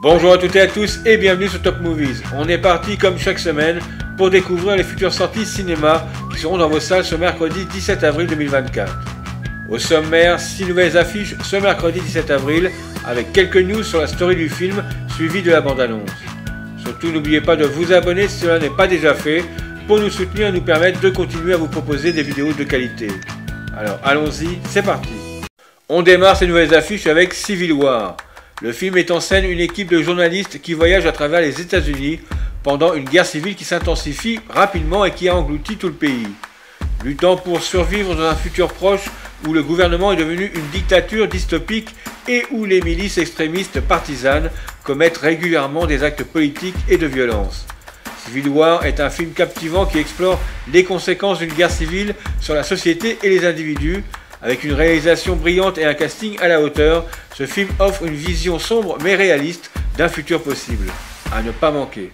Bonjour à toutes et à tous et bienvenue sur Top Movies. On est parti comme chaque semaine pour découvrir les futures sorties cinéma qui seront dans vos salles ce mercredi 17 avril 2024. Au sommaire, 6 nouvelles affiches ce mercredi 17 avril avec quelques news sur la story du film suivi de la bande-annonce. Surtout n'oubliez pas de vous abonner si cela n'est pas déjà fait pour nous soutenir et nous permettre de continuer à vous proposer des vidéos de qualité. Alors allons-y, c'est parti. On démarre ces nouvelles affiches avec Civil War. Le film met en scène une équipe de journalistes qui voyagent à travers les États-Unis pendant une guerre civile qui s'intensifie rapidement et qui a englouti tout le pays. Luttant pour survivre dans un futur proche où le gouvernement est devenu une dictature dystopique et où les milices extrémistes partisanes commettent régulièrement des actes politiques et de violence. Civil War est un film captivant qui explore les conséquences d'une guerre civile sur la société et les individus. Avec une réalisation brillante et un casting à la hauteur, ce film offre une vision sombre mais réaliste d'un futur possible. À ne pas manquer.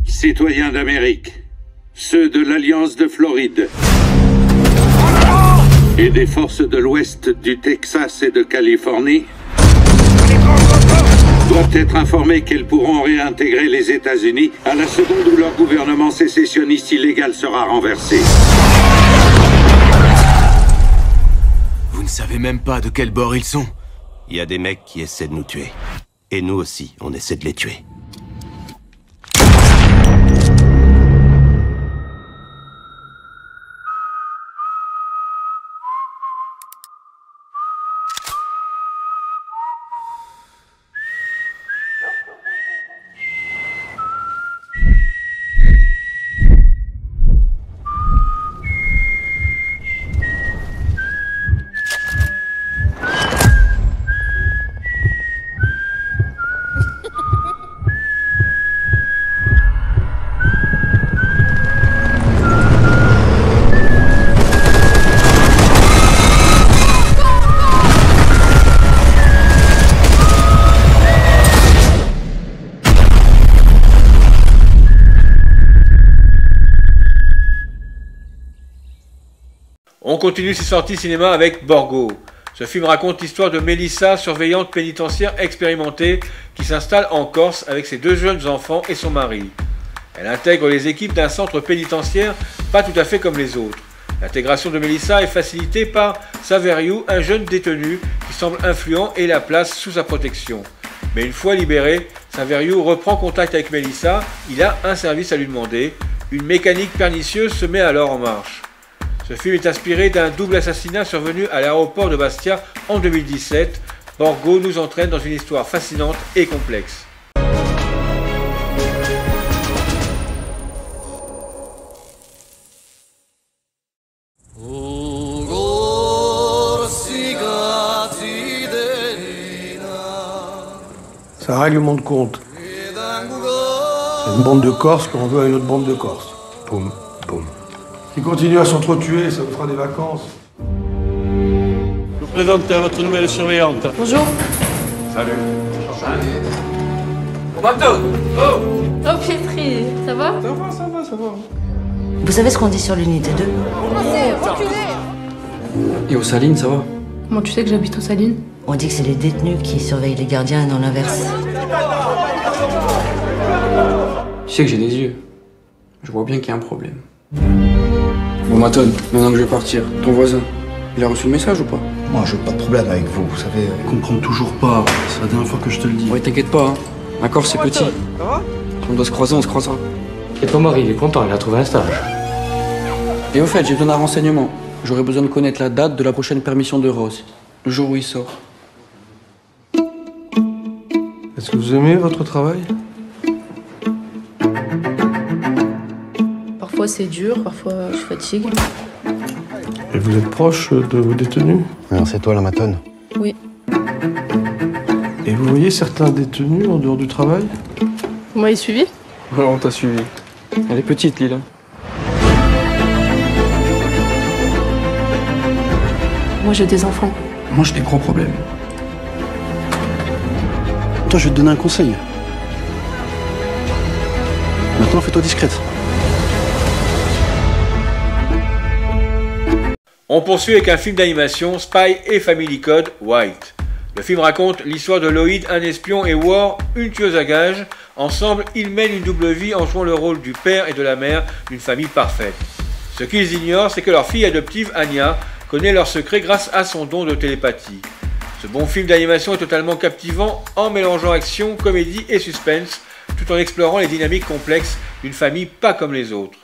Citoyens d'Amérique, ceux de l'Alliance de Floride et des forces de l'Ouest du Texas et de Californie doivent être informés qu'elles pourront réintégrer les États-Unis à la seconde où leur gouvernement sécessionniste illégal sera renversé. Vous ne savez même pas de quel bord ils sont. Il y a des mecs qui essaient de nous tuer. Et nous aussi, on essaie de les tuer. On continue ses sorties cinéma avec Borgo. Ce film raconte l'histoire de Melissa, surveillante pénitentiaire expérimentée, qui s'installe en Corse avec ses 2 jeunes enfants et son mari. Elle intègre les équipes d'un centre pénitentiaire pas tout à fait comme les autres. L'intégration de Melissa est facilitée par Saverio, un jeune détenu qui semble influent et la place sous sa protection. Mais une fois libéré, Saverio reprend contact avec Melissa, il a un service à lui demander. Une mécanique pernicieuse se met alors en marche. Ce film est inspiré d'un double assassinat survenu à l'aéroport de Bastia en 2017. Borgo nous entraîne dans une histoire fascinante et complexe. C'est un règlement de compte. C'est une bande de Corse qu'on veut à une autre bande de Corse. Poum, poum. S'ils continuent à s'entretuer, ça vous fera des vacances. Je vous présente à votre nouvelle surveillante. Bonjour. Salut. Oh Pietri, ça va? Ça va. Vous savez ce qu'on dit sur l'unité 2? Et aux Salines, ça va? Comment tu sais que j'habite aux Salines? On dit que c'est les détenus qui surveillent les gardiens et non l'inverse. Tu sais que j'ai des yeux. Je vois bien qu'il y a un problème. Bon, Maton, maintenant que je vais partir, ton voisin, il a reçu le message ou pas? Moi, je veux pas de problème avec vous, vous savez. Je comprends toujours pas. C'est la dernière fois que je te le dis. Ouais, t'inquiète pas, hein. D'accord, c'est petit. Si on doit se croiser, on se croisera. Et ton mari, il est content, il a trouvé un stage. Et au fait, j'ai besoin d'un renseignement. J'aurais besoin de connaître la date de la prochaine permission de Rose. Le jour où il sort. Est-ce que vous aimez votre travail? Parfois c'est dur, parfois je fatigue. Et vous êtes proche de vos détenus? Alors c'est toi la matonne. Oui. Et vous voyez certains détenus en dehors du travail? Vous m'avez suivi? Voilà, on t'a suivi. Elle est petite, Lila. Moi j'ai des enfants. Moi, j'ai des gros problèmes. Toi, je vais te donner un conseil. Maintenant, fais-toi discrète. On poursuit avec un film d'animation, Spy et Family Code, White. Le film raconte l'histoire de Lloyd, un espion, et War, une tueuse à gages. Ensemble, ils mènent une double vie en jouant le rôle du père et de la mère d'une famille parfaite. Ce qu'ils ignorent, c'est que leur fille adoptive, Anya, connaît leur secret grâce à son don de télépathie. Ce bon film d'animation est totalement captivant en mélangeant action, comédie et suspense, tout en explorant les dynamiques complexes d'une famille pas comme les autres.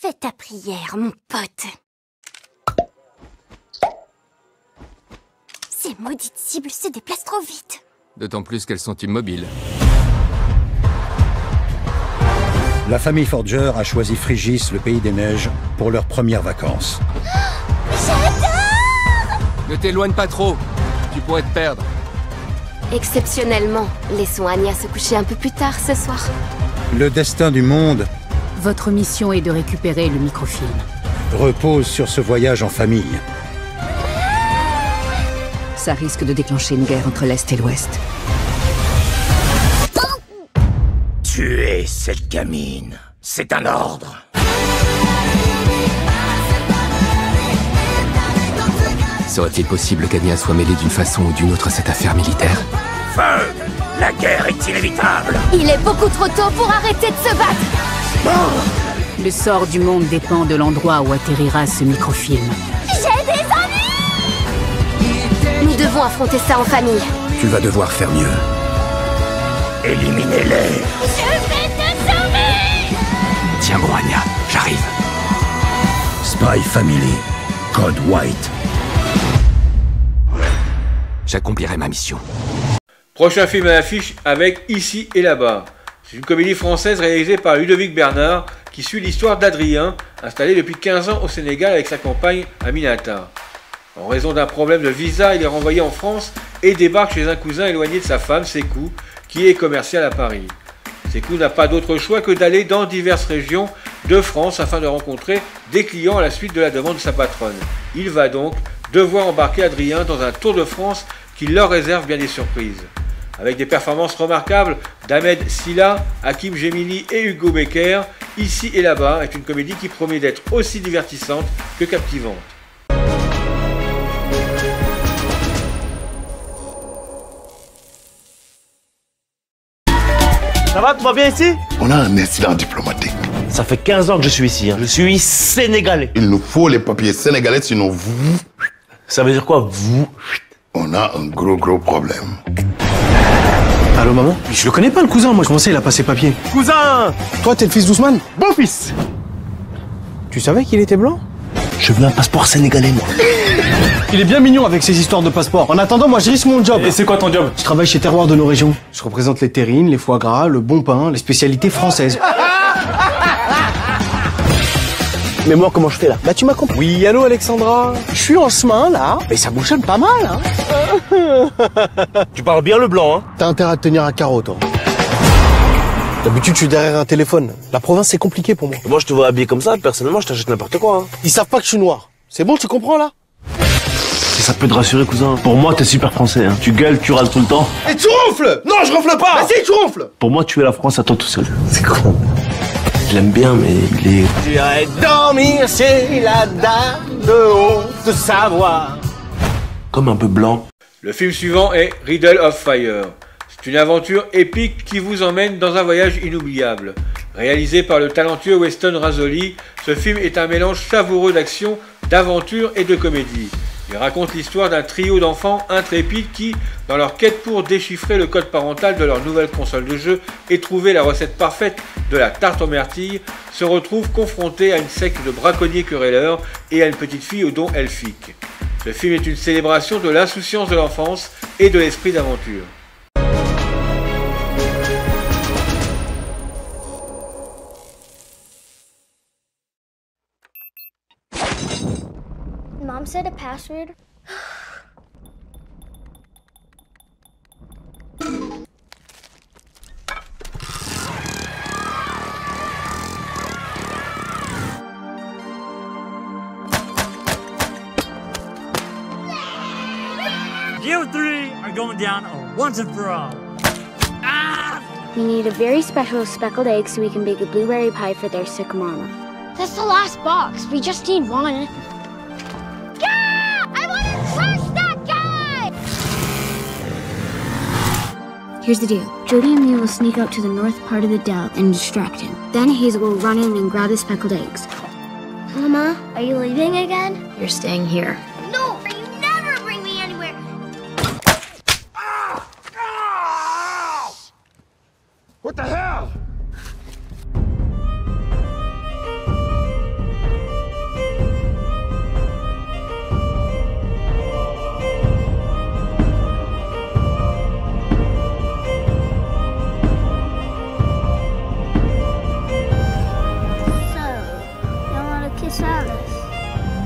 Fais ta prière, mon pote. Ces maudites cibles se déplacent trop vite. D'autant plus qu'elles sont immobiles. La famille Forger a choisi Frigis, le pays des neiges, pour leurs premières vacances. J'adore! Ne t'éloigne pas trop, tu pourrais te perdre. Exceptionnellement, laissons Anya se coucher un peu plus tard ce soir. Le destin du monde Votre mission est de récupérer le microfilm. repose sur ce voyage en famille. Ça risque de déclencher une guerre entre l'Est et l'Ouest. Tuer cette gamine, c'est un ordre. Serait-il possible qu'Anya soit mêlée d'une façon ou d'une autre à cette affaire militaire? Feu! La guerre est inévitable. Il est beaucoup trop tôt pour arrêter de se battre. Le sort du monde dépend de l'endroit où atterrira ce microfilm. J'ai des ennuis! Nous devons affronter ça en famille. Tu vas devoir faire mieux. Éliminez-les. Je vais te sauver! Tiens bon, Anya, j'arrive. Spy Family, Code White. J'accomplirai ma mission. Prochain film à l'affiche avec Ici et là-bas. C'est une comédie française réalisée par Ludovic Bernard qui suit l'histoire d'Adrien, installé depuis 15 ans au Sénégal avec sa compagne Aminata. En raison d'un problème de visa, il est renvoyé en France et débarque chez un cousin éloigné de sa femme, Sékou, qui est commercial à Paris. Sékou n'a pas d'autre choix que d'aller dans diverses régions de France afin de rencontrer des clients à la suite de la demande de sa patronne. Il va donc devoir embarquer Adrien dans un tour de France qui leur réserve bien des surprises. Avec des performances remarquables d'Ahmed Silla, Hakim Gemili et Hugo Becker, Ici et là-bas est une comédie qui promet d'être aussi divertissante que captivante. Ça va, tout va bien ici? On a un incident diplomatique. Ça fait 15 ans que je suis ici. Je suis sénégalais. Il nous faut les papiers sénégalais, sinon vous... Ça veut dire quoi, vous? On a un gros problème. Allô, maman? Je le connais pas, le cousin. Moi, je pensais il a passé papier. Cousin! Toi, t'es le fils d'Ousmane? Bon fils! Tu savais qu'il était blanc? Je veux un passeport sénégalais, moi. Il est bien mignon avec ses histoires de passeport. En attendant, moi, je risque mon job. Et c'est quoi ton job? Je travaille chez Terroir de nos régions. Je représente les terrines, les foie gras, le bon pain, les spécialités françaises. Mais moi, comment je fais là? Bah, tu m'as compris. Oui, allô, Alexandra? Je suis en chemin, là. Mais ça bouchonne pas mal, hein. Tu parles bien le blanc, hein? T'as intérêt à te tenir à carreau, toi. D'habitude, je suis derrière un téléphone. La province, c'est compliqué pour moi. Moi, je te vois habillé comme ça, personnellement, je t'achète n'importe quoi, hein. Ils savent pas que je suis noir. C'est bon, tu comprends, là? Si ça peut te rassurer, cousin. Pour moi, t'es super français, hein. Tu gueules, tu râles tout le temps. Et tu ronfles! Non, je ronfle pas! Bah si, tu ronfles! Pour moi, tu es la France à toi tout seul. C'est con. Je l'aime bien, mais il est... J'irai dormir chez la dame de haut de Savoie. Comme un peu blanc. Le film suivant est Riddle of Fire. C'est une aventure épique qui vous emmène dans un voyage inoubliable. Réalisé par le talentueux Weston Razzoli, ce film est un mélange savoureux d'action, d'aventure et de comédie. Il raconte l'histoire d'un trio d'enfants intrépides qui, dans leur quête pour déchiffrer le code parental de leur nouvelle console de jeu et trouver la recette parfaite de la tarte aux myrtilles, se retrouvent confrontés à une secte de braconniers querelleurs et à une petite fille aux dons elfiques. Ce film est une célébration de l'insouciance de l'enfance et de l'esprit d'aventure. Mom said a password. You three are going down once and for all. We need a very special speckled egg so we can bake a blueberry pie for their sick mama. That's the last box. We just need one. Yeah! I want to trust that guy! Here's the deal. Jody and me will sneak up to the north part of the dell and distract him. Then Hazel will run in and grab the speckled eggs. Mama, are you leaving again? You're staying here. No! You never bring me anywhere! What the hell?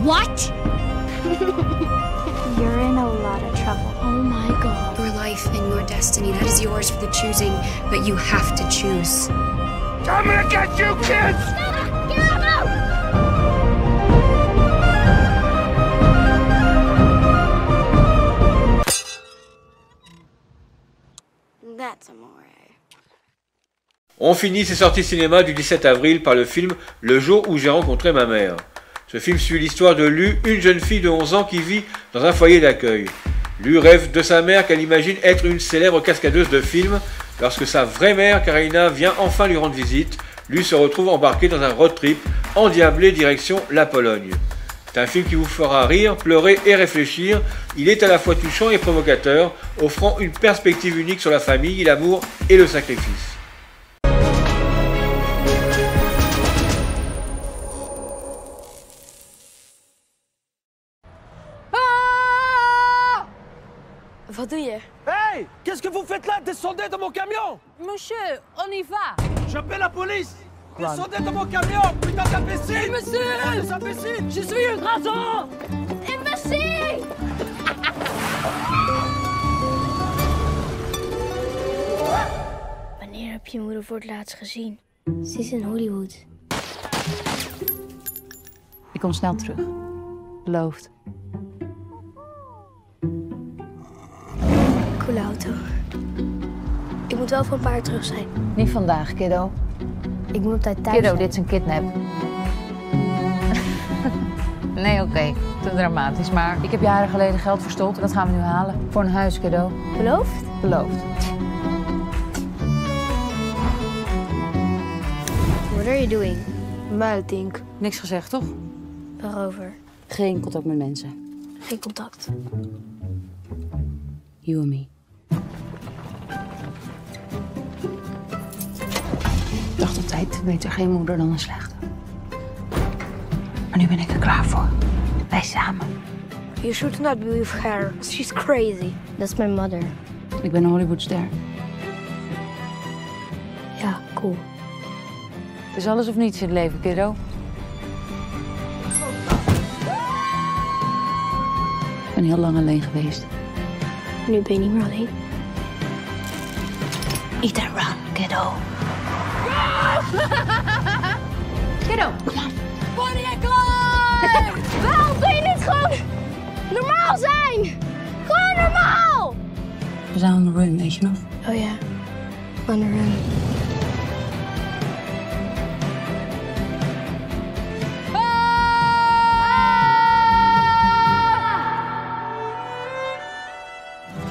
What? You're in a lot of trouble. Oh my god. Your life and your destiny, that is yours for the choosing, but you have to choose. I'm gonna get you, kids! Get out! That's amore. On finit ces sorties cinéma du 17 avril par le film Le jour où j'ai rencontré ma mère. Ce film suit l'histoire de Lu, une jeune fille de 11 ans qui vit dans un foyer d'accueil. Lu rêve de sa mère qu'elle imagine être une célèbre cascadeuse de films. Lorsque sa vraie mère, Karina, vient enfin lui rendre visite, Lu se retrouve embarqué dans un road trip endiablé direction la Pologne. C'est un film qui vous fera rire, pleurer et réfléchir. Il est à la fois touchant et provocateur, offrant une perspective unique sur la famille, l'amour et le sacrifice. Wat doe je? Hey! Qu'est-ce que vous faites là? Descendez de mon camion! Monsieur, on y va! J'appelle la police! Descendez de mon camion! Putain d'imbécile! Monsieur! Imbécile! Je suis un garçon! Imbécile! Wanneer heb je moeder voor het laatst gezien? Ze is in Hollywood. Ik kom snel terug. Beloofd. Coole auto. Ik moet wel voor een paar uur terug zijn. Niet vandaag, kiddo. Ik moet op tijd thuis Kiddo, zijn. dit is een kidnap. Nee, oké. Te dramatisch. Maar ik heb jaren geleden geld verstold. Dat gaan we nu halen. Voor een huis, kiddo. Beloofd? Beloofd. What are you doing? Muiltink. Niks gezegd, toch? Waarover? Geen contact met mensen. Geen contact. You and me. Ik dacht altijd, beter geen moeder dan een slechte. Maar nu ben ik er klaar voor. Wij samen. You should not be with her. She's crazy. That's my mother. Ik ben een Hollywoodster. Ja, cool. Het is alles of niets in het leven, kiddo. Ik ben heel lang alleen geweest. Nu ben je niet meer alleen. Eat and run, kiddo. Kiddo, kom aan. Bonnie en Clyde! Waarom kun je niet gewoon normaal zijn? Gewoon normaal! We zijn on the run, weet je nog? Oh ja, on the run.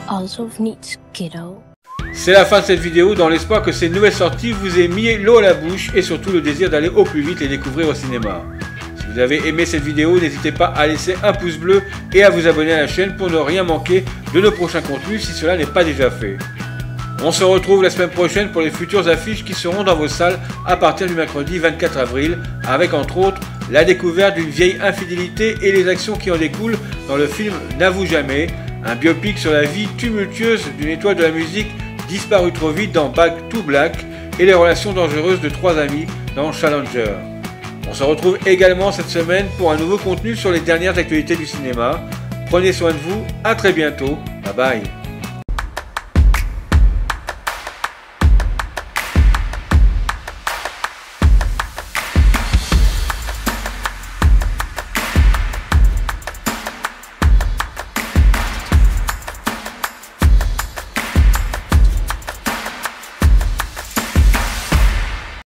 Alles of niets, kiddo. C'est la fin de cette vidéo dans l'espoir que ces nouvelles sorties vous aient mis l'eau à la bouche et surtout le désir d'aller au plus vite les découvrir au cinéma. Si vous avez aimé cette vidéo, n'hésitez pas à laisser un pouce bleu et à vous abonner à la chaîne pour ne rien manquer de nos prochains contenus si cela n'est pas déjà fait. On se retrouve la semaine prochaine pour les futures affiches qui seront dans vos salles à partir du mercredi 24 avril avec entre autres la découverte d'une vieille infidélité et les actions qui en découlent dans le film N'avoue jamais, un biopic sur la vie tumultueuse d'une étoile de la musique disparue trop vite dans Back to Black et les relations dangereuses de trois amis dans Challenger. On se retrouve également cette semaine pour un nouveau contenu sur les dernières actualités du cinéma. Prenez soin de vous, à très bientôt, bye bye.